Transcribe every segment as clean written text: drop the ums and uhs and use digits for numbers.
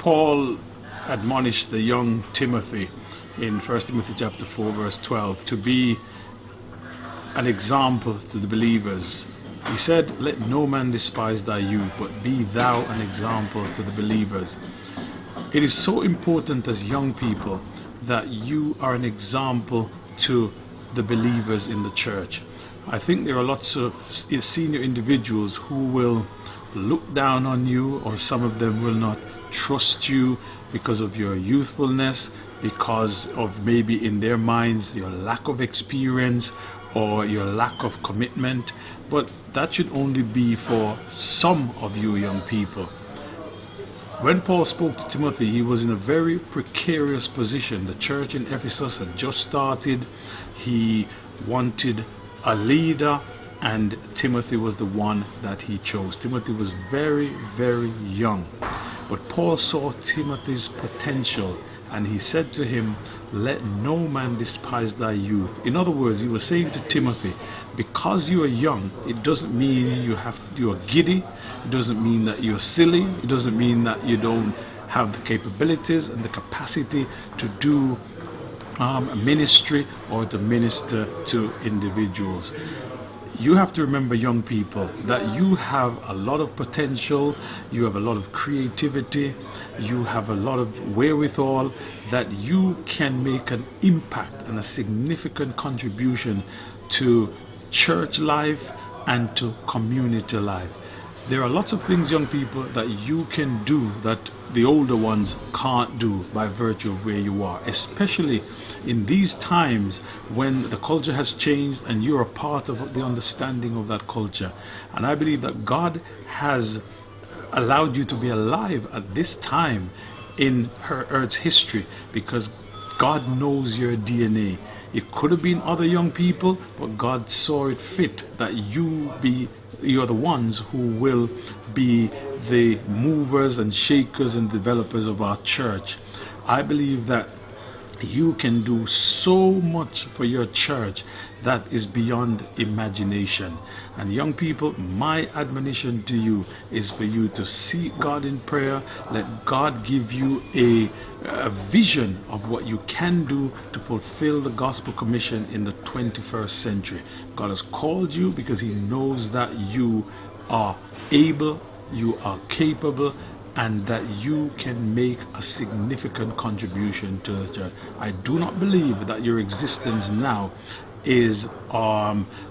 Paul admonished the young Timothy in 1 Timothy chapter 4 verse 12 to be an example to the believers. He said, "Let no man despise thy youth, but be thou an example to the believers." It is so important as young people that you are an example to the believers in the church. I think there are lots of senior individuals who will look down on you, or some of them will not trust you because of your youthfulness, because of maybe in their minds your lack of experience or your lack of commitment. But that should only be for some of you young people. When Paul spoke to Timothy, he was in a very precarious position. The church in Ephesus had just started. He wanted a leader, and Timothy was the one that he chose. Timothy was very, very young. But Paul saw Timothy's potential, and he said to him, "Let no man despise thy youth." In other words, he was saying to Timothy, because you are young, it doesn't mean you're giddy. It doesn't mean that you're silly. It doesn't mean that you don't have the capabilities and the capacity to do ministry or to minister to individuals. You have to remember, young people, that you have a lot of potential, you have a lot of creativity, you have a lot of wherewithal, that you can make an impact and a significant contribution to church life and to community life. There are lots of things, young people, that you can do that the older ones can't do by virtue of where you are, especially in these times when the culture has changed and you're a part of the understanding of that culture. And I believe that God has allowed you to be alive at this time in Earth's history because God knows your DNA. It could have been other young people, but God saw it fit that you're the ones who will be the movers and shakers and developers of our church. I believe that you can do so much for your church that is beyond imagination. And young people, my admonition to you is for you to seek God in prayer. Let God give you a vision of what you can do to fulfill the gospel commission in the 21st century. God has called you because he knows that you are able, you are capable, and that you can make a significant contribution to the church. I do not believe that your existence now is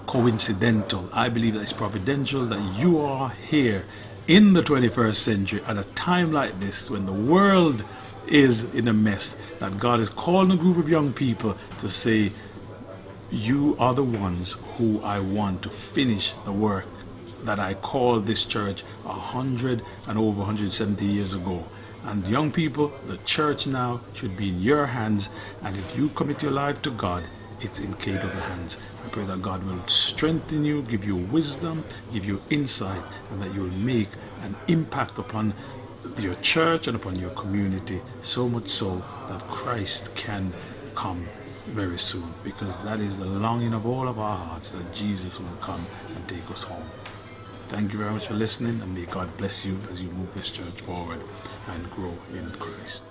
coincidental. I believe that it's providential that you are here in the 21st century at a time like this when the world is in a mess, that God is calling a group of young people to say, you are the ones who I want to finish the work that I called this church 100 and over 170 years ago. And young people, the church now should be in your hands, and if you commit your life to God, it's in capable hands. I pray that God will strengthen you, give you wisdom, give you insight, and that you'll make an impact upon your church and upon your community, so much so that Christ can come very soon, because that is the longing of all of our hearts, that Jesus will come and take us home. Thank you very much for listening, and may God bless you as you move this church forward and grow in Christ.